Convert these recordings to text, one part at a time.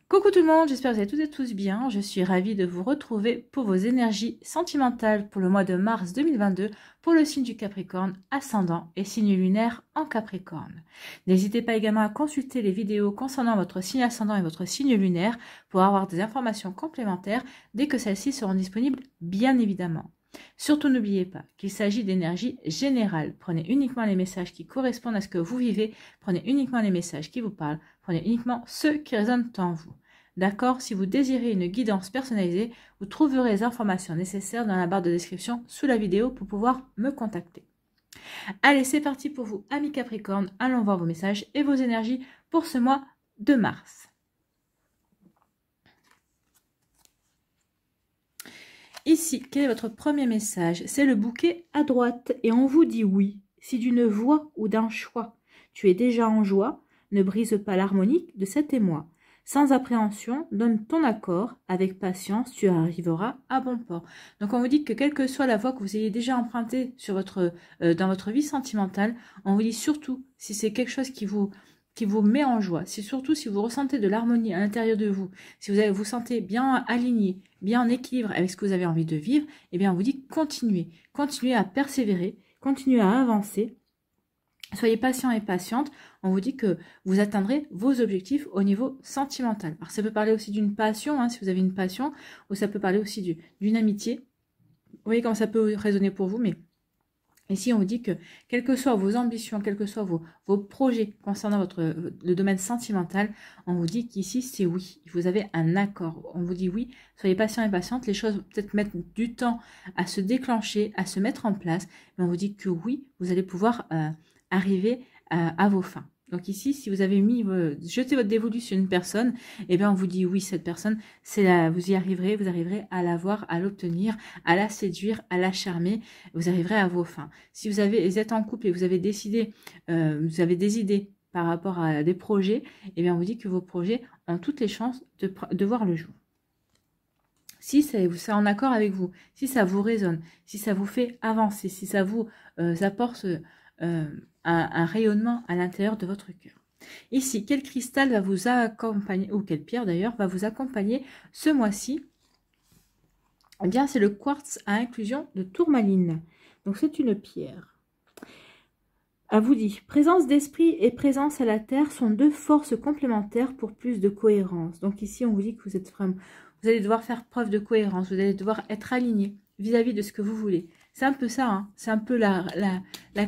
Coucou tout le monde, j'espère que vous allez toutes et tous bien. Je suis ravie de vous retrouver pour vos énergies sentimentales pour le mois de mars 2022 pour le signe du Capricorne, ascendant et signe lunaire en Capricorne. N'hésitez pas également à consulter les vidéos concernant votre signe ascendant et votre signe lunaire pour avoir des informations complémentaires dès que celles-ci seront disponibles, bien évidemment. Surtout n'oubliez pas qu'il s'agit d'énergie générale. Prenez uniquement les messages qui correspondent à ce que vous vivez, prenez uniquement les messages qui vous parlent, prenez uniquement ceux qui résonnent en vous. D'accord? Si vous désirez une guidance personnalisée, vous trouverez les informations nécessaires dans la barre de description sous la vidéo pour pouvoir me contacter. Allez, c'est parti pour vous, amis Capricorne. Allons voir vos messages et vos énergies pour ce mois de mars. Ici, quel est votre premier message? C'est le bouquet à droite et on vous dit oui, si d'une voix ou d'un choix. Tu es déjà en joie, ne brise pas l'harmonique de cet émoi. Sans appréhension, donne ton accord, avec patience, tu arriveras à bon port. Donc on vous dit que quelle que soit la voie que vous ayez déjà empruntée sur dans votre vie sentimentale, on vous dit surtout, si c'est quelque chose qui vous met en joie, c'est surtout si vous ressentez de l'harmonie à l'intérieur de vous, si vous sentez bien aligné, bien en équilibre avec ce que vous avez envie de vivre, eh bien on vous dit continuez à persévérer, continuez à avancer, soyez patient et patiente, on vous dit que vous atteindrez vos objectifs au niveau sentimental. Alors ça peut parler aussi d'une passion, hein, si vous avez une passion, ou ça peut parler aussi d'une amitié, vous voyez comment ça peut résonner pour vous, mais ici, on vous dit que, quelles que soient vos ambitions, quels que soient vos projets concernant le domaine sentimental, on vous dit qu'ici, c'est oui. Vous avez un accord. On vous dit oui, soyez patient et patiente. Les choses vont peut-être mettre du temps à se déclencher, à se mettre en place. Mais on vous dit que oui, vous allez pouvoir arriver à vos fins. Donc ici, si vous avez jeté votre dévolu sur une personne, eh bien on vous dit oui, cette personne, vous y arriverez, vous arriverez à la voir, à l'obtenir, à la séduire, à la charmer, vous arriverez à vos fins. Si vous êtes en couple et vous avez vous avez des idées par rapport à des projets, eh bien on vous dit que vos projets ont toutes les chances de voir le jour. Si c'est en accord avec vous, si ça vous résonne, si ça vous fait avancer, si ça vous apporte un rayonnement à l'intérieur de votre cœur. Ici, quel cristal va vous accompagner, ou quelle pierre d'ailleurs, va vous accompagner ce mois-ci? Eh bien, c'est le quartz à inclusion de tourmaline. Donc, c'est une pierre. À vous dit, présence d'esprit et présence à la terre sont deux forces complémentaires pour plus de cohérence. Donc ici, on vous dit que vous allez devoir faire preuve de cohérence, vous allez devoir être aligné vis-à-vis de ce que vous voulez. C'est un peu ça, hein. C'est un peu la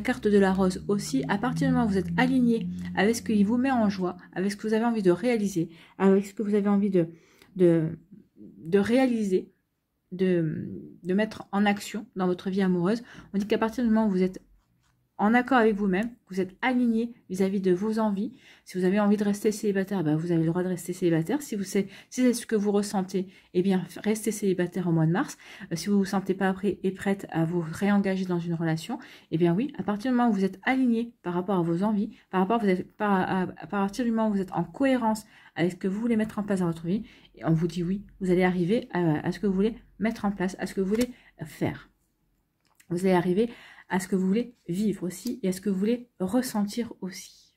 carte de la rose aussi. À partir du moment où vous êtes aligné avec ce qui vous met en joie, avec ce que vous avez envie de réaliser, avec ce que vous avez envie de réaliser, de mettre en action dans votre vie amoureuse, on dit qu'à partir du moment où vous êtes en accord avec vous-même, vous êtes aligné vis-à-vis de vos envies. Si vous avez envie de rester célibataire, ben vous avez le droit de rester célibataire. Si c'est ce que vous ressentez, eh bien, restez célibataire au mois de mars. Si vous ne vous sentez pas prêt et prête à vous réengager dans une relation, eh bien oui, à partir du moment où vous êtes aligné par rapport à vos envies, à partir du moment où vous êtes en cohérence avec ce que vous voulez mettre en place dans votre vie, et on vous dit oui, vous allez arriver à ce que vous voulez mettre en place, à ce que vous voulez faire. Vous allez arriver à ce que vous voulez vivre aussi et à ce que vous voulez ressentir aussi.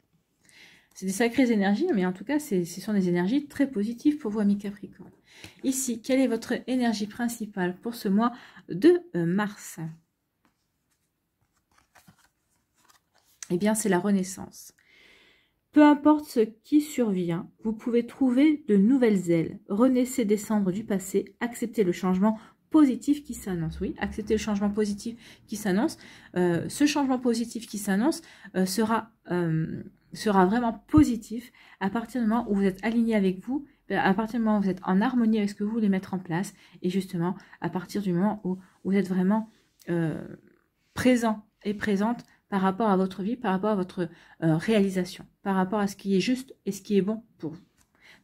C'est des sacrées énergies, mais en tout cas, ce sont des énergies très positives pour vous, amis Capricorne. Ici, quelle est votre énergie principale pour ce mois de mars? Eh bien, c'est la renaissance. Peu importe ce qui survient, vous pouvez trouver de nouvelles ailes. Renaissez des cendres du passé, acceptez le changement positif qui s'annonce. Oui, acceptez le changement positif qui s'annonce. Ce changement positif qui s'annonce sera vraiment positif à partir du moment où vous êtes aligné avec vous, à partir du moment où vous êtes en harmonie avec ce que vous voulez mettre en place, et justement à partir du moment où vous êtes vraiment présent et présente par rapport à votre vie, par rapport à votre réalisation, par rapport à ce qui est juste et ce qui est bon pour vous.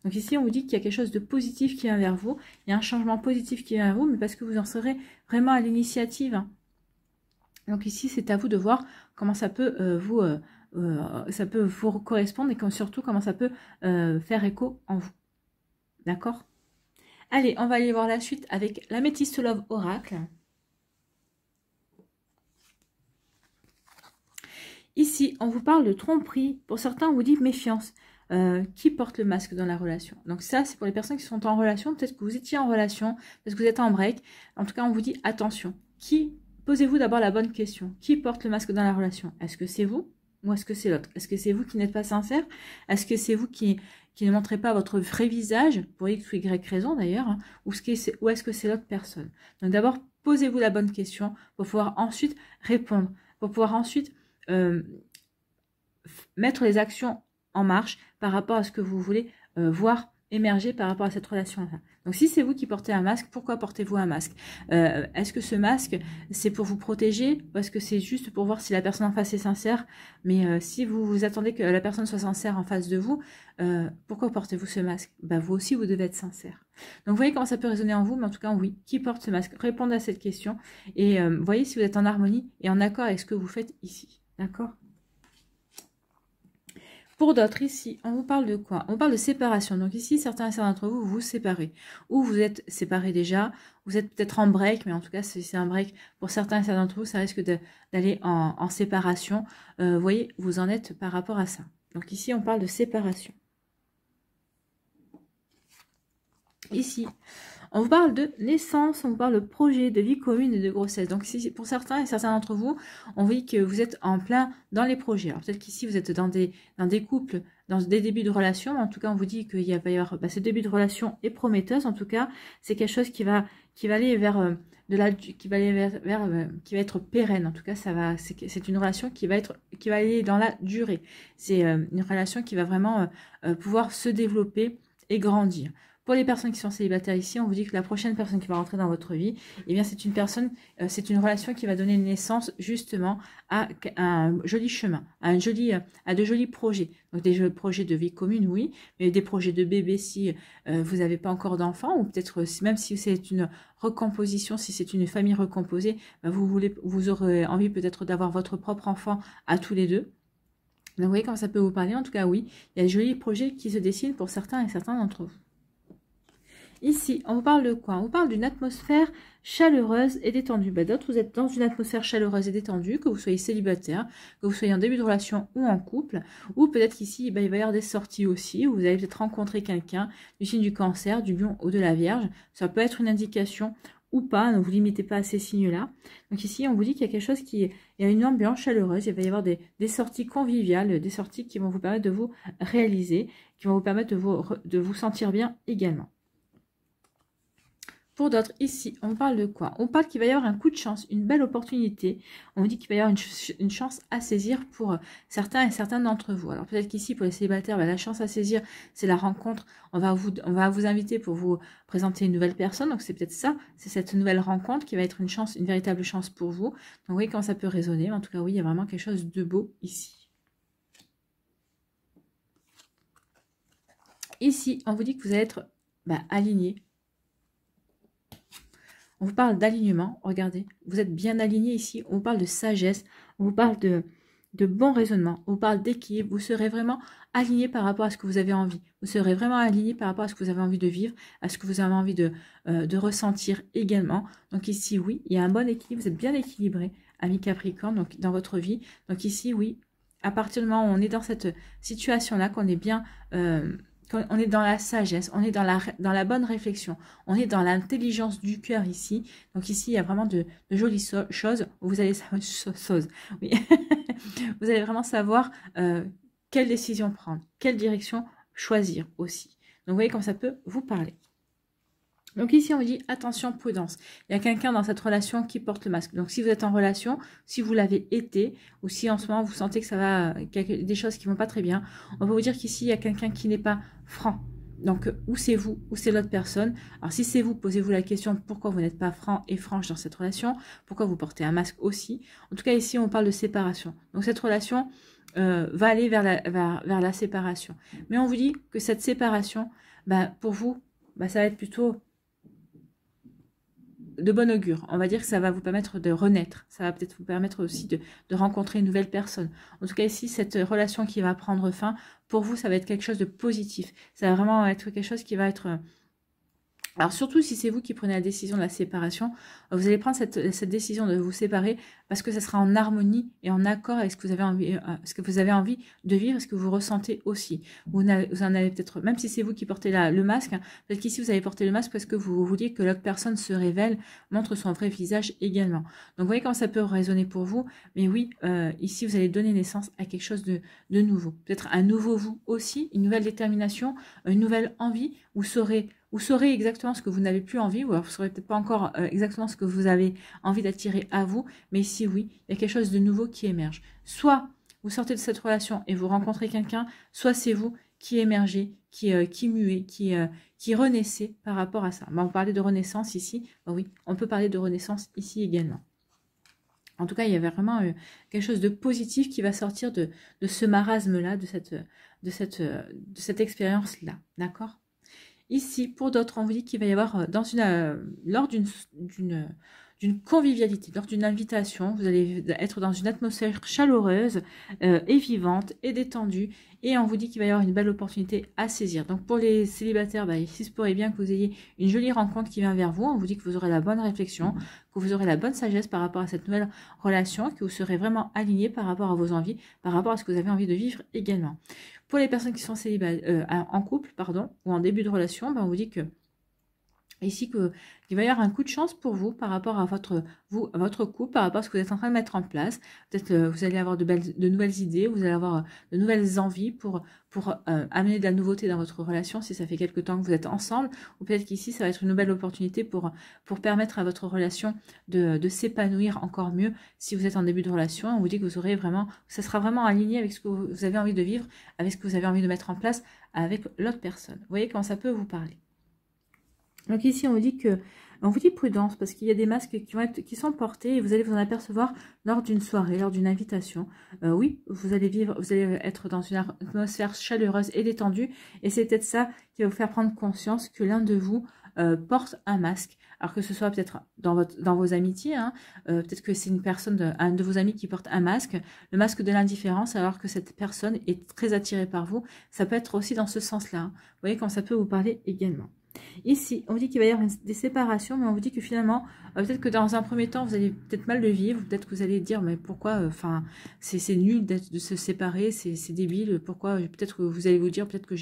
Donc ici, on vous dit qu'il y a quelque chose de positif qui vient vers vous. Il y a un changement positif qui vient vers vous, mais parce que vous en serez vraiment à l'initiative. Donc ici, c'est à vous de voir comment ça peut vous correspondre et surtout comment ça peut faire écho en vous. D'accord? Allez, on va aller voir la suite avec l'Amethyst Love Oracle. Ici, on vous parle de tromperie. Pour certains, on vous dit méfiance. qui porte le masque dans la relation. Donc ça, c'est pour les personnes qui sont en relation. Peut-être que vous étiez en relation, peut-être que vous êtes en break. En tout cas, on vous dit attention. Posez-vous d'abord la bonne question. Qui porte le masque dans la relation? Est-ce que c'est vous ou est-ce que c'est l'autre? Est-ce que c'est vous qui n'êtes pas sincère? Est-ce que c'est vous qui ne montrez pas votre vrai visage, pour X ou Y raison d'ailleurs, hein, ou est-ce que c'est l'autre personne? Donc d'abord, posez-vous la bonne question pour pouvoir ensuite répondre, pour pouvoir ensuite mettre les actions en marche par rapport à ce que vous voulez voir émerger par rapport à cette relation-là. Donc si c'est vous qui portez un masque, pourquoi portez-vous un masque? Est-ce que ce masque, c'est pour vous protéger ou est-ce que c'est juste pour voir si la personne en face est sincère? Mais si vous attendez que la personne soit sincère en face de vous, pourquoi portez-vous ce masque? Bah, vous aussi, vous devez être sincère. Donc vous voyez comment ça peut résonner en vous, mais en tout cas, oui, qui porte ce masque? Répondez à cette question et voyez si vous êtes en harmonie et en accord avec ce que vous faites ici. D'accord? Pour d'autres, ici, on vous parle de quoi? On parle de séparation. Donc ici, certains d'entre vous, vous vous séparez. Ou vous êtes séparés déjà, vous êtes peut-être en break, mais en tout cas, si c'est un break, pour certains d'entre vous, ça risque d'aller en séparation. Vous voyez, vous en êtes par rapport à ça. Donc ici, on parle de séparation. Ici, on vous parle de naissance, on vous parle de projet, de vie commune et de grossesse. Donc ici, pour certains et certains d'entre vous, on voit que vous êtes en plein dans les projets. Alors peut-être qu'ici, vous êtes dans des couples, dans des débuts de relation. Mais en tout cas, on vous dit qu'il va y avoir ce début de relation est prometteuse. En tout cas, c'est quelque chose qui va aller vers qui va être pérenne. En tout cas, c'est une relation qui va aller dans la durée. C'est une relation qui va vraiment pouvoir se développer et grandir. Pour les personnes qui sont célibataires ici, on vous dit que la prochaine personne qui va rentrer dans votre vie, eh bien c'est une personne, c'est une relation qui va donner naissance justement à un joli chemin, à de jolis projets. Donc des projets de vie commune, oui, mais des projets de bébé si vous n'avez pas encore d'enfant, ou peut-être même si c'est une recomposition, si c'est une famille recomposée, vous aurez envie peut-être d'avoir votre propre enfant à tous les deux. Donc vous voyez comment ça peut vous parler. En tout cas, oui, il y a de jolis projets qui se dessinent pour certains et certains d'entre vous. Ici, on vous parle de quoi? On vous parle d'une atmosphère chaleureuse et détendue. Bah, d'autres, vous êtes dans une atmosphère chaleureuse et détendue, que vous soyez célibataire, que vous soyez en début de relation ou en couple, ou peut-être qu'ici, bah, il va y avoir des sorties aussi, où vous allez peut-être rencontrer quelqu'un du signe du Cancer, du Lion ou de la Vierge. Ça peut être une indication ou pas, ne vous limitez pas à ces signes-là. Donc ici, on vous dit qu'il y a quelque chose il y a une ambiance chaleureuse, il va y avoir des sorties conviviales, des sorties qui vont vous permettre de vous réaliser, qui vont vous permettre de vous sentir bien également. Pour d'autres, ici, on parle de quoi? On parle qu'il va y avoir un coup de chance, une belle opportunité. On vous dit qu'il va y avoir une chance à saisir pour certains et certaines d'entre vous. Alors peut-être qu'ici, pour les célibataires, la chance à saisir, c'est la rencontre. On va vous inviter pour vous présenter une nouvelle personne. Donc c'est peut-être ça, c'est cette nouvelle rencontre qui va être une véritable chance pour vous. Donc vous voyez comment ça peut résonner. En tout cas, oui, il y a vraiment quelque chose de beau ici. Ici, on vous dit que vous allez être aligné. On vous parle d'alignement, regardez, vous êtes bien aligné ici, on vous parle de sagesse, on vous parle de bon raisonnement, on vous parle d'équilibre, vous serez vraiment aligné par rapport à ce que vous avez envie, vous serez vraiment aligné par rapport à ce que vous avez envie de vivre, à ce que vous avez envie de ressentir également. Donc ici, oui, il y a un bon équilibre, vous êtes bien équilibré, ami Capricorne, donc dans votre vie. Donc ici, oui, à partir du moment où on est dans cette situation-là, qu'on est bien... on est dans la sagesse, on est dans la bonne réflexion, on est dans l'intelligence du cœur ici. Donc ici, il y a vraiment de jolies choses. Vous allez oui. Vous allez vraiment savoir quelle décision prendre, quelle direction choisir aussi. Donc vous voyez comme ça peut vous parler. Donc ici, on vous dit attention, prudence. Il y a quelqu'un dans cette relation qui porte le masque. Donc si vous êtes en relation, si vous l'avez été, ou si en ce moment vous sentez que ça va, qu'il y a des choses qui vont pas très bien, on va vous dire qu'ici, il y a quelqu'un qui n'est pas franc. Donc ou c'est vous, ou c'est l'autre personne. Alors si c'est vous, posez-vous la question pourquoi vous n'êtes pas franc et franche dans cette relation, pourquoi vous portez un masque aussi. En tout cas, ici, on parle de séparation. Donc cette relation va aller vers la séparation. Mais on vous dit que cette séparation, pour vous, ça va être plutôt... de bon augure. On va dire que ça va vous permettre de renaître. Ça va peut-être vous permettre aussi de rencontrer une nouvelle personne. En tout cas, ici, cette relation qui va prendre fin, pour vous, ça va être quelque chose de positif. Ça va vraiment être quelque chose qui va être Alors surtout si c'est vous qui prenez la décision de la séparation, vous allez prendre cette décision de vous séparer parce que ça sera en harmonie et en accord avec ce que vous avez envie, de vivre, ce que vous ressentez aussi. Vous en avez peut-être, même si c'est vous qui portez le masque, hein, peut-être qu'ici vous avez porté le masque parce que vous vouliez que l'autre personne se révèle, montre son vrai visage également. Donc vous voyez comment ça peut résonner pour vous, mais oui, ici vous allez donner naissance à quelque chose de nouveau. Peut-être un nouveau vous aussi, une nouvelle détermination, une nouvelle envie, vous saurez exactement ce que vous n'avez plus envie, ou alors vous ne saurez peut-être pas encore exactement ce que vous avez envie d'attirer à vous, mais si oui, il y a quelque chose de nouveau qui émerge. Soit vous sortez de cette relation et vous rencontrez quelqu'un, soit c'est vous qui émergez, qui muez, qui renaissez par rapport à ça. On parlait de renaissance ici, oui, on peut parler de renaissance ici également. En tout cas, il y avait vraiment quelque chose de positif qui va sortir de ce marasme-là, de cette expérience-là, d'accord ? Ici, pour d'autres, on vous dit qu'il va y avoir lors d'une convivialité, lors d'une invitation, vous allez être dans une atmosphère chaleureuse et vivante et détendue. Et on vous dit qu'il va y avoir une belle opportunité à saisir. Donc pour les célibataires, il se pourrait bien que vous ayez une jolie rencontre qui vient vers vous. On vous dit que vous aurez la bonne réflexion, que vous aurez la bonne sagesse par rapport à cette nouvelle relation, que vous serez vraiment aligné par rapport à vos envies, par rapport à ce que vous avez envie de vivre également. Pour les personnes qui sont en couple, ou en début de relation, on vous dit que ici qu'il va y avoir un coup de chance pour vous par rapport à votre couple, par rapport à ce que vous êtes en train de mettre en place. Peut-être vous allez avoir de nouvelles idées, vous allez avoir de nouvelles envies pour amener de la nouveauté dans votre relation si ça fait quelque temps que vous êtes ensemble, ou peut-être qu'ici ça va être une nouvelle opportunité pour permettre à votre relation de s'épanouir encore mieux. Si vous êtes en début de relation, on vous dit que vous aurez vraiment, ça sera vraiment aligné avec ce que vous avez envie de vivre, avec ce que vous avez envie de mettre en place avec l'autre personne. Vous voyez comment ça peut vous parler. Donc ici, on vous dit prudence, parce qu'il y a des masques qui sont portés et vous allez vous en apercevoir lors d'une soirée, lors d'une invitation. Oui, vous allez être dans une atmosphère chaleureuse et détendue, et c'est peut-être ça qui va vous faire prendre conscience que l'un de vous porte un masque. Alors que ce soit peut-être dans vos amitiés, hein, peut-être que c'est un de vos amis qui porte un masque, le masque de l'indifférence, alors que cette personne est très attirée par vous. Ça peut être aussi dans ce sens-là. Hein. Vous voyez quand ça peut vous parler également. Ici, on vous dit qu'il va y avoir des séparations, mais on vous dit que finalement, peut-être que dans un premier temps, vous allez peut-être mal le vivre, peut-être que vous allez dire, mais pourquoi, c'est nul de se séparer, c'est débile, pourquoi, peut-être que vous allez vous dire, peut-être que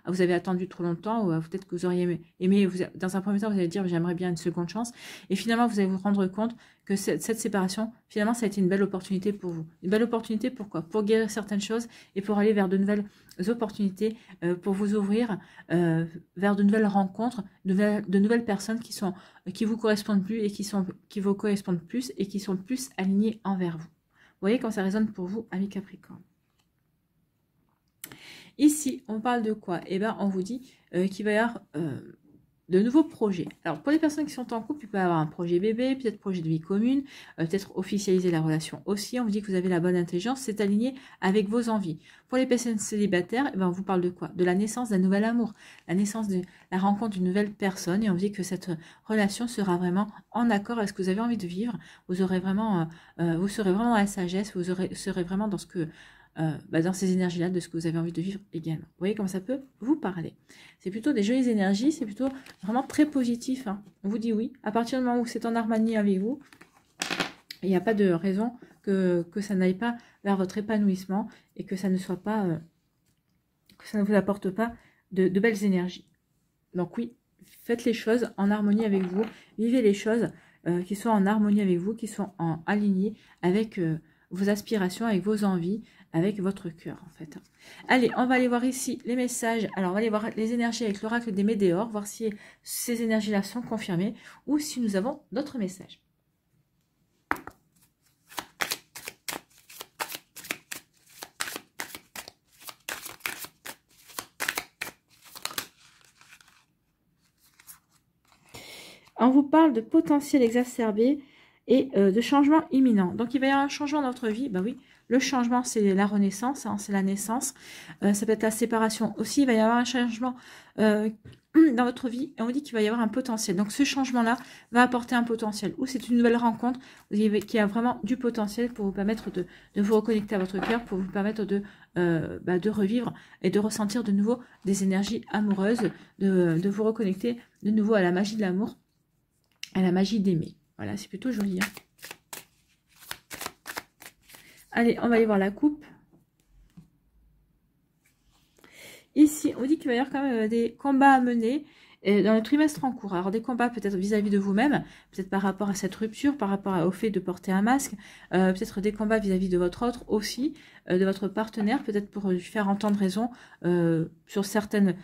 vous avez attendu trop longtemps, ou peut-être que vous auriez aimé dans un premier temps, vous allez dire, j'aimerais bien une seconde chance, et finalement, vous allez vous rendre compte que cette séparation, finalement, ça a été une belle opportunité pour vous. Une belle opportunité, pourquoi? Pour guérir certaines choses et pour aller vers de nouvelles opportunités, pour vous ouvrir vers de nouvelles rencontres, de nouvelles personnes qui vous correspondent plus et qui vous correspondent plus et qui sont plus alignées envers vous. Vous voyez quand ça résonne pour vous, amis Capricorne. Ici, on parle de quoi? Eh bien, on vous dit qu'il va y avoir de nouveaux projets. Alors, pour les personnes qui sont en couple, il peut y avoir un projet bébé, peut-être projet de vie commune, peut-être officialiser la relation aussi. On vous dit que vous avez la bonne intelligence, c'est aligné avec vos envies. Pour les personnes célibataires, eh ben, on vous parle de quoi? De la naissance d'un nouvel amour, la naissance de la rencontre d'une nouvelle personne. Et on vous dit que cette relation sera vraiment en accord avec ce que vous avez envie de vivre. Vous serez vraiment dans la sagesse, vous serez vraiment dans ce que... dans ces énergies-là, de ce que vous avez envie de vivre également. Vous voyez comment ça peut vous parler. C'est plutôt des jolies énergies, c'est plutôt vraiment très positif. Hein. On vous dit oui. À partir du moment où c'est en harmonie avec vous, il n'y a pas de raison que ça n'aille pas vers votre épanouissement et que ça ne soit pas, que ça ne vous apporte pas de belles énergies. Donc oui, faites les choses en harmonie avec vous. Vivez les choses qui sont en harmonie avec vous, qui sont alignées avec vos aspirations, avec vos envies, avec votre cœur en fait. Allez, on va aller voir ici les messages. Alors, on va aller voir les énergies avec l'oracle des météores, voir si ces énergies-là sont confirmées ou si nous avons d'autres messages. On vous parle de potentiel exacerbé et de changement imminent. Donc, il va y avoir un changement dans votre vie. Ben oui, Le changement, c'est la renaissance, hein, c'est la naissance. Ça peut être la séparation aussi. Il va y avoir un changement dans votre vie. Et on dit qu'il va y avoir un potentiel. Donc, ce changement-là va apporter un potentiel. Ou c'est une nouvelle rencontre qui a vraiment du potentiel pour vous permettre de vous reconnecter à votre cœur, pour vous permettre de revivre et de ressentir de nouveau des énergies amoureuses, de vous reconnecter de nouveau à la magie de l'amour, à la magie d'aimer. Voilà, c'est plutôt joli. Hein. Allez, on va aller voir la coupe. Ici, on dit qu'il va y avoir quand même des combats à mener dans le trimestre en cours. Alors, des combats peut-être vis-à-vis de vous-même, peut-être par rapport à cette rupture, par rapport au fait de porter un masque, peut-être des combats vis-à-vis de votre autre aussi, de votre partenaire, peut-être pour lui faire entendre raison sur certaines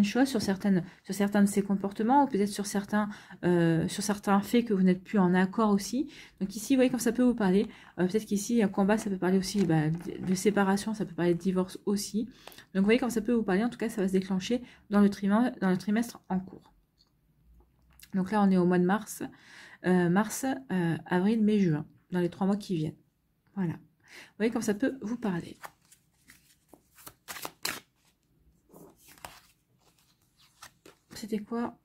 choses, sur certains de ses comportements, ou peut-être sur certains faits que vous n'êtes plus en accord aussi. Donc ici, vous voyez comme ça peut vous parler. Peut-être qu'ici, un combat, ça peut parler aussi de séparation, ça peut parler de divorce aussi. Donc vous voyez comme ça peut vous parler. En tout cas, ça va se déclencher dans le trimestre en cours. Donc là, on est au mois de mars, avril, mai, juin, dans les 3 mois qui viennent. Voilà. Vous voyez comme ça peut vous parler. C'était quoi?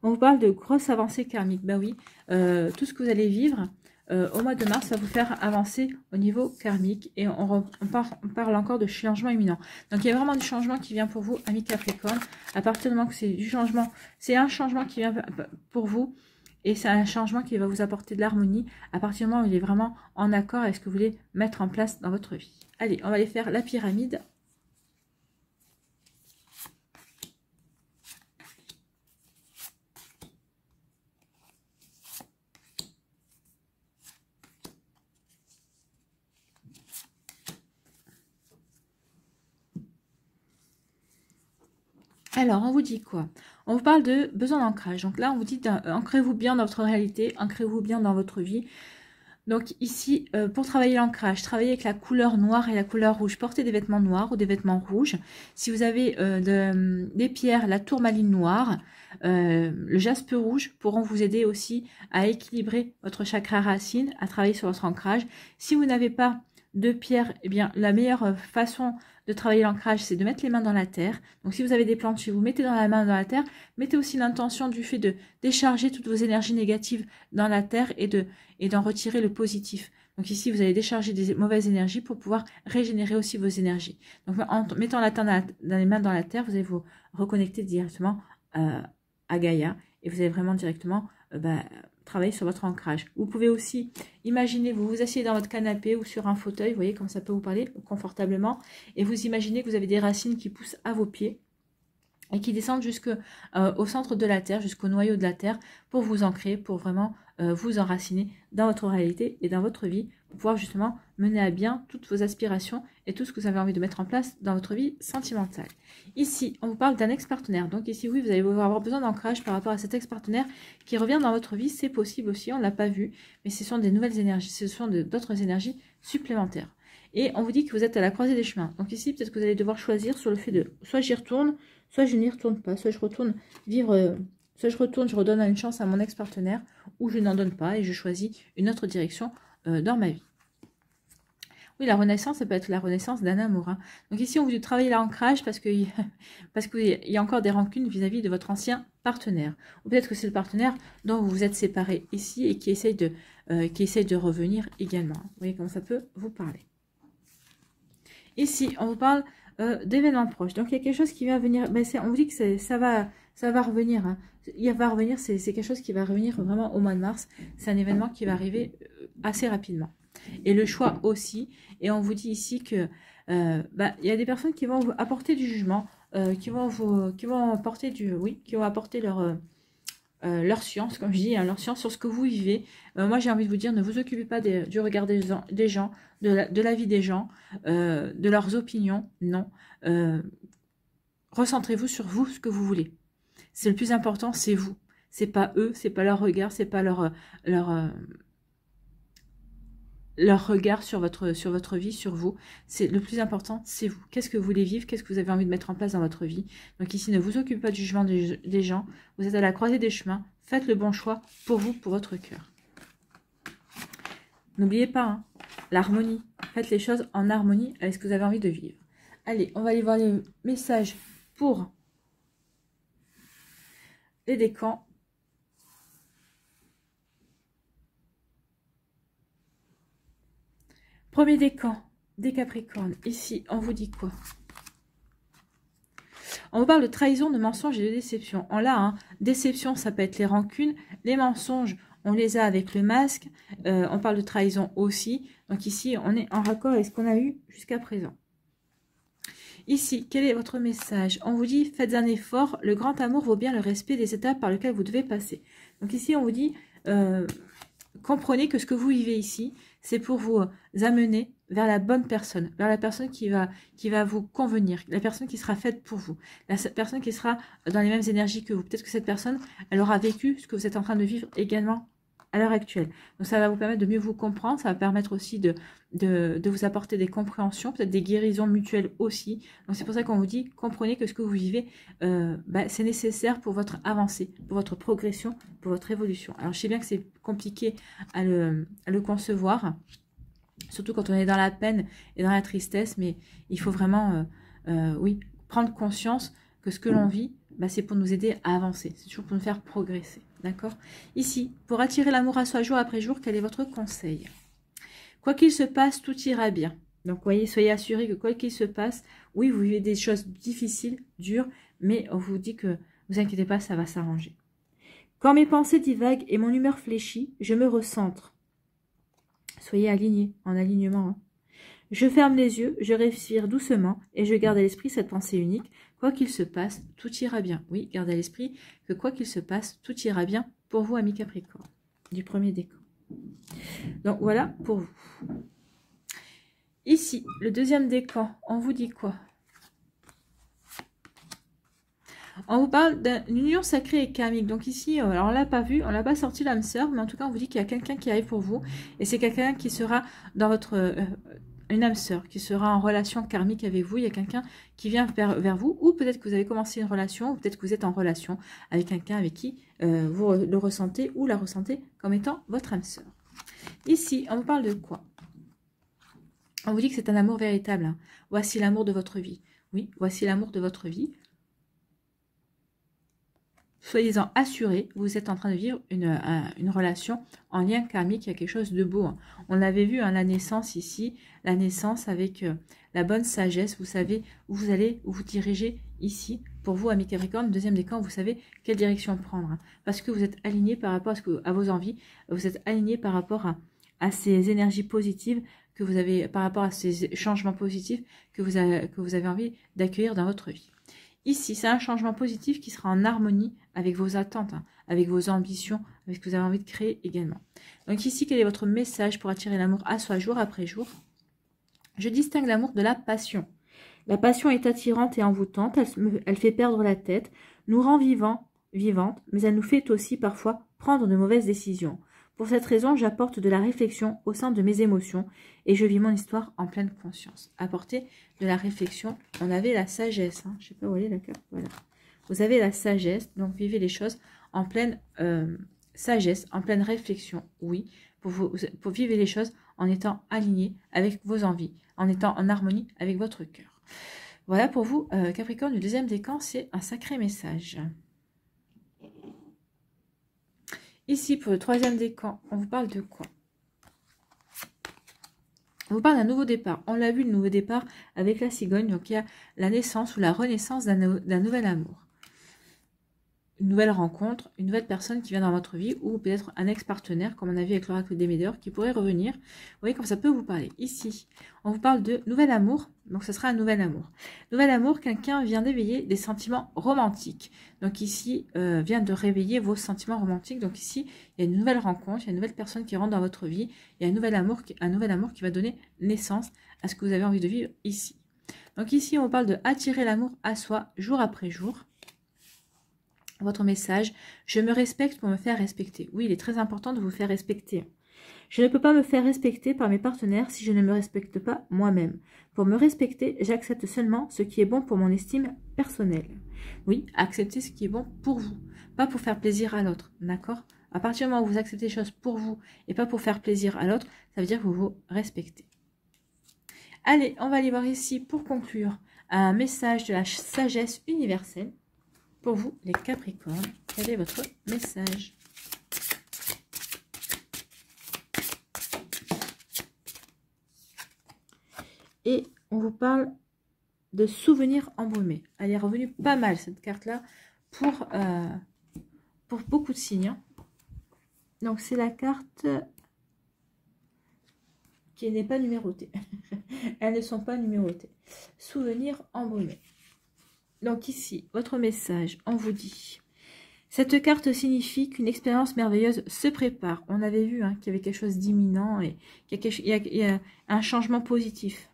On vous parle de grosses avancées karmiques. Bah oui, tout ce que vous allez vivre au mois de mars va vous faire avancer au niveau karmique. Et on parle encore de changement imminent. Donc il y a vraiment du changement qui vient pour vous, amis Capricorne. À partir du moment que c'est du changement, c'est un changement qui vient pour vous. Et c'est un changement qui va vous apporter de l'harmonie à partir du moment où il est vraiment en accord avec ce que vous voulez mettre en place dans votre vie. Allez, on va aller faire la pyramide. Alors, on vous dit quoi? On vous parle de besoin d'ancrage. Donc là, on vous dit ancrez-vous bien dans votre réalité, ancrez-vous bien dans votre vie. Donc ici, pour travailler l'ancrage, travaillez avec la couleur noire et la couleur rouge. Portez des vêtements noirs ou des vêtements rouges. Si vous avez des pierres, la tourmaline noire, le jaspe rouge pourront vous aider aussi à équilibrer votre chakra racine, à travailler sur votre ancrage. Si vous n'avez pas de pierre, eh bien la meilleure façon de travailler l'ancrage, c'est de mettre les mains dans la terre. Donc si vous avez des plantes, si vous mettez la main dans la terre, mettez aussi l'intention du fait de décharger toutes vos énergies négatives dans la terre et d'en retirer le positif. Donc ici, vous allez décharger des mauvaises énergies pour pouvoir régénérer aussi vos énergies. Donc en mettant la terre dans les mains dans la terre, vous allez vous reconnecter directement à Gaïa et vous allez vraiment directement travailler sur votre ancrage. Vous pouvez aussi imaginer, vous vous asseyez dans votre canapé ou sur un fauteuil, vous voyez comme ça peut vous parler confortablement, et vous imaginez que vous avez des racines qui poussent à vos pieds et qui descendent jusqu'au centre de la terre, jusqu'au noyau de la terre, pour vous ancrer, pour vraiment vous enraciner dans votre réalité et dans votre vie, pour pouvoir justement mener à bien toutes vos aspirations et tout ce que vous avez envie de mettre en place dans votre vie sentimentale. Ici, on vous parle d'un ex-partenaire. Donc ici, oui, vous allez avoir besoin d'ancrage par rapport à cet ex-partenaire qui revient dans votre vie. C'est possible aussi, on ne l'a pas vu, mais ce sont des nouvelles énergies, ce sont d'autres énergies supplémentaires. Et on vous dit que vous êtes à la croisée des chemins. Donc ici, peut-être que vous allez devoir choisir sur le fait de soit j'y retourne, soit je n'y retourne pas, soit je retourne vivre, soit je redonne une chance à mon ex-partenaire, ou je n'en donne pas et je choisis une autre direction dans ma vie. Oui, la renaissance, ça peut être la renaissance d'un amour. Hein. Donc ici, on vous dit travailler l'ancrage parce qu'il y a encore des rancunes vis-à-vis de votre ancien partenaire. Ou peut-être que c'est le partenaire dont vous vous êtes séparés ici et qui essaye de revenir également. Vous voyez comment ça peut vous parler. Ici, on vous parle d'événements proches. Donc, il y a quelque chose qui va venir. Ben, on vous dit que ça va revenir. Hein. Il va revenir, c'est quelque chose qui va revenir vraiment au mois de mars. C'est un événement qui va arriver assez rapidement. Et le choix aussi. Et on vous dit ici que il y a des personnes qui vont vous apporter du jugement, qui vont apporter leur science, comme je dis, hein, leur science sur ce que vous vivez. Moi, j'ai envie de vous dire, ne vous occupez pas du regard des gens, de la vie des gens, de leurs opinions, non. Recentrez-vous sur vous, ce que vous voulez. C'est le plus important, c'est vous. C'est pas eux, c'est pas leur regard, c'est pas leur regard sur votre vie, sur vous. C'est le plus important, c'est vous. Qu'est-ce que vous voulez vivre? Qu'est-ce que vous avez envie de mettre en place dans votre vie? Donc ici, ne vous occupez pas du jugement des gens. Vous êtes à la croisée des chemins. Faites le bon choix pour vous, pour votre cœur. N'oubliez pas, hein, l'harmonie. Faites les choses en harmonie avec ce que vous avez envie de vivre. Allez, on va aller voir les messages pour les décans. Premier décan des Capricornes. Ici, on vous dit quoi? On vous parle de trahison, de mensonges et de déception. On l'a, hein. Déception, ça peut être les rancunes. Les mensonges, on les a avec le masque. On parle de trahison aussi. Donc ici, on est en raccord avec ce qu'on a eu jusqu'à présent. Ici, quel est votre message? On vous dit, faites un effort. Le grand amour vaut bien le respect des étapes par lesquelles vous devez passer. Donc ici, on vous dit, comprenez que ce que vous vivez ici, c'est pour vous amener vers la bonne personne, vers la personne qui va vous convenir, la personne qui sera faite pour vous, la personne qui sera dans les mêmes énergies que vous. Peut-être que cette personne, elle aura vécu ce que vous êtes en train de vivre également à l'heure actuelle. Donc ça va vous permettre de mieux vous comprendre, ça va permettre aussi de vous apporter des compréhensions, peut-être des guérisons mutuelles aussi. Donc c'est pour ça qu'on vous dit, comprenez que ce que vous vivez, c'est nécessaire pour votre avancée, pour votre progression, pour votre évolution. Alors je sais bien que c'est compliqué à le concevoir, surtout quand on est dans la peine et dans la tristesse, mais il faut vraiment, oui, prendre conscience que ce que l'on vit, c'est pour nous aider à avancer, c'est toujours pour nous faire progresser. D'accord? Ici, pour attirer l'amour à soi jour après jour, quel est votre conseil? Quoi qu'il se passe, tout ira bien. Donc, voyez, soyez assurés que quoi qu'il se passe, oui, vous vivez des choses difficiles, dures, mais on vous dit que, vous inquiétez pas, ça va s'arranger. Quand mes pensées divaguent et mon humeur fléchit, je me recentre. Soyez alignés, en alignement. Hein. Je ferme les yeux, je respire doucement et je garde à l'esprit cette pensée unique. Quoi qu'il se passe, tout ira bien. Oui, gardez à l'esprit que quoi qu'il se passe, tout ira bien pour vous, amis Capricorne, du premier décan. Donc voilà pour vous. Ici, le deuxième décan, on vous dit quoi? On vous parle d'une union sacrée et karmique. Donc ici, alors on l'a pas vu, on l'a pas sorti l'âme sœur, mais en tout cas, on vous dit qu'il y a quelqu'un qui arrive pour vous. Et c'est quelqu'un qui sera dans votre... une âme sœur qui sera en relation karmique avec vous. Il y a quelqu'un qui vient vers vous, ou peut-être que vous avez commencé une relation, ou peut-être que vous êtes en relation avec quelqu'un avec qui vous le ressentez ou la ressentez comme étant votre âme sœur. Ici, on vous parle de quoi? On vous dit que c'est un amour véritable. Hein. Voici l'amour de votre vie. Oui, voici l'amour de votre vie. Soyez-en assurés, vous êtes en train de vivre une relation en lien karmique, il y a quelque chose de beau. Hein. On l'avait vu, hein, la naissance ici, la naissance avec la bonne sagesse, vous savez où vous allez, où vous dirigez ici. Pour vous, amis Capricorne, deuxième décan, vous savez quelle direction prendre. Hein, parce que vous êtes aligné par rapport à vos envies, vous êtes aligné par rapport à ces énergies positives que vous avez, par rapport à ces changements positifs que vous avez envie d'accueillir dans votre vie. Ici, c'est un changement positif qui sera en harmonie avec vos attentes, hein, avec vos ambitions, avec ce que vous avez envie de créer également. Donc ici, quel est votre message pour attirer l'amour à soi jour après jour? Je distingue l'amour de la passion. La passion est attirante et envoûtante, elle fait perdre la tête, nous rend vivantes, mais elle nous fait aussi parfois prendre de mauvaises décisions. Pour cette raison, j'apporte de la réflexion au sein de mes émotions et je vis mon histoire en pleine conscience. Apporter de la réflexion, on avait la sagesse. Hein. Je ne sais pas où elle est la carte. Voilà. Vous avez la sagesse, donc vivez les choses en pleine sagesse, en pleine réflexion. Oui, pour vivre les choses en étant aligné avec vos envies, en étant en harmonie avec votre cœur. Voilà pour vous, Capricorne, du deuxième décan, c'est un sacré message. Ici, pour le troisième décan, on vous parle de quoi? On vous parle d'un nouveau départ. On l'a vu, le nouveau départ avec la cigogne. Donc, il y a la naissance ou la renaissance d'un nouvel amour. Une nouvelle rencontre, une nouvelle personne qui vient dans votre vie ou peut-être un ex-partenaire, comme on a vu avec l'oracle des Médors, qui pourrait revenir. Vous voyez comme ça peut vous parler. Ici, on vous parle de nouvel amour. Donc, ce sera un nouvel amour. Nouvel amour, quelqu'un vient d'éveiller des sentiments romantiques. Donc, ici, vient de réveiller vos sentiments romantiques. Donc, ici, il y a une nouvelle rencontre, il y a une nouvelle personne qui rentre dans votre vie. Il y a un nouvel amour qui va donner naissance à ce que vous avez envie de vivre ici. Donc, ici, on vous parle de attirer l'amour à soi jour après jour. Votre message, je me respecte pour me faire respecter. Oui, il est très important de vous faire respecter. Je ne peux pas me faire respecter par mes partenaires si je ne me respecte pas moi-même. Pour me respecter, j'accepte seulement ce qui est bon pour mon estime personnelle. Oui, acceptez ce qui est bon pour vous, pas pour faire plaisir à l'autre, d'accord? À partir du moment où vous acceptez les choses pour vous et pas pour faire plaisir à l'autre, ça veut dire que vous vous respectez. Allez, on va aller voir ici pour conclure un message de la sagesse universelle. Pour vous, les Capricornes, quel est votre message? Et on vous parle de souvenirs embaumés. Elle est revenue pas mal, cette carte-là, pour beaucoup de signes. Hein. Donc, c'est la carte qui n'est pas numérotée. Elles ne sont pas numérotées. Souvenirs embaumés. Donc ici, votre message, on vous dit... Cette carte signifie qu'une expérience merveilleuse se prépare. On avait vu hein, qu'il y avait quelque chose d'imminent et qu'il y a un changement positif.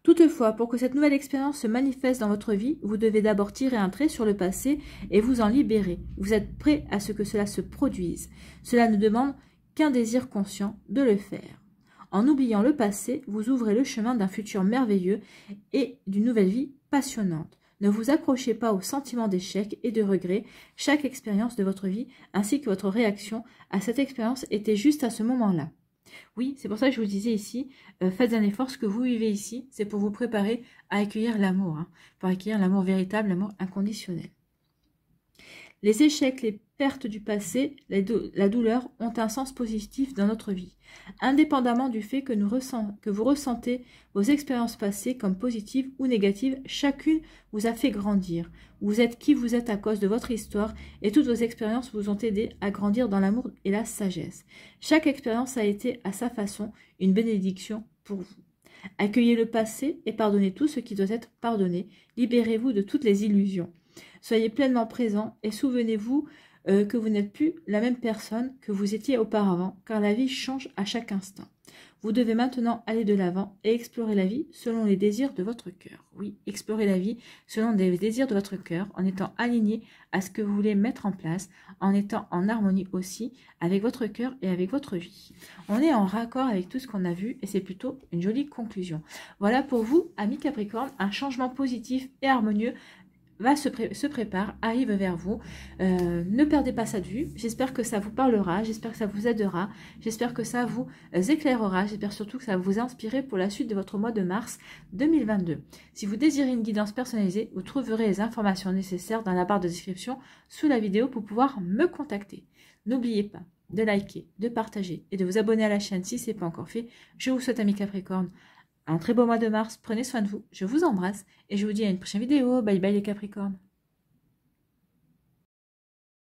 Toutefois, pour que cette nouvelle expérience se manifeste dans votre vie, vous devez d'abord tirer un trait sur le passé et vous en libérer. Vous êtes prêt à ce que cela se produise. Cela ne demande qu'un désir conscient de le faire. En oubliant le passé, vous ouvrez le chemin d'un futur merveilleux et d'une nouvelle vie passionnante. Ne vous accrochez pas au sentiment d'échec et de regret. Chaque expérience de votre vie ainsi que votre réaction à cette expérience était juste à ce moment-là. Oui, c'est pour ça que je vous disais ici, faites un effort, ce que vous vivez ici, c'est pour vous préparer à accueillir l'amour, hein, pour accueillir l'amour véritable, l'amour inconditionnel. Les échecs, les pertes du passé, la douleur ont un sens positif dans notre vie. Indépendamment du fait que vous ressentez vos expériences passées comme positives ou négatives, chacune vous a fait grandir. Vous êtes qui vous êtes à cause de votre histoire et toutes vos expériences vous ont aidé à grandir dans l'amour et la sagesse. Chaque expérience a été à sa façon une bénédiction pour vous. Accueillez le passé et pardonnez tout ce qui doit être pardonné. Libérez-vous de toutes les illusions. Soyez pleinement présent et souvenez-vous que vous n'êtes plus la même personne que vous étiez auparavant, car la vie change à chaque instant. Vous devez maintenant aller de l'avant et explorer la vie selon les désirs de votre cœur. Oui, explorer la vie selon les désirs de votre cœur, en étant aligné à ce que vous voulez mettre en place, en étant en harmonie aussi avec votre cœur et avec votre vie. On est en raccord avec tout ce qu'on a vu et c'est plutôt une jolie conclusion. Voilà pour vous, amis Capricorne, un changement positif et harmonieux se prépare, arrive vers vous. Ne perdez pas ça de vue. J'espère que ça vous parlera, j'espère que ça vous aidera, j'espère que ça vous éclairera, j'espère surtout que ça va vous inspirer pour la suite de votre mois de mars 2022. Si vous désirez une guidance personnalisée, vous trouverez les informations nécessaires dans la barre de description sous la vidéo pour pouvoir me contacter. N'oubliez pas de liker, de partager et de vous abonner à la chaîne si ce n'est pas encore fait. Je vous souhaite, amis Capricorne, un très beau mois de mars, prenez soin de vous, je vous embrasse et je vous dis à une prochaine vidéo. Bye bye les Capricornes.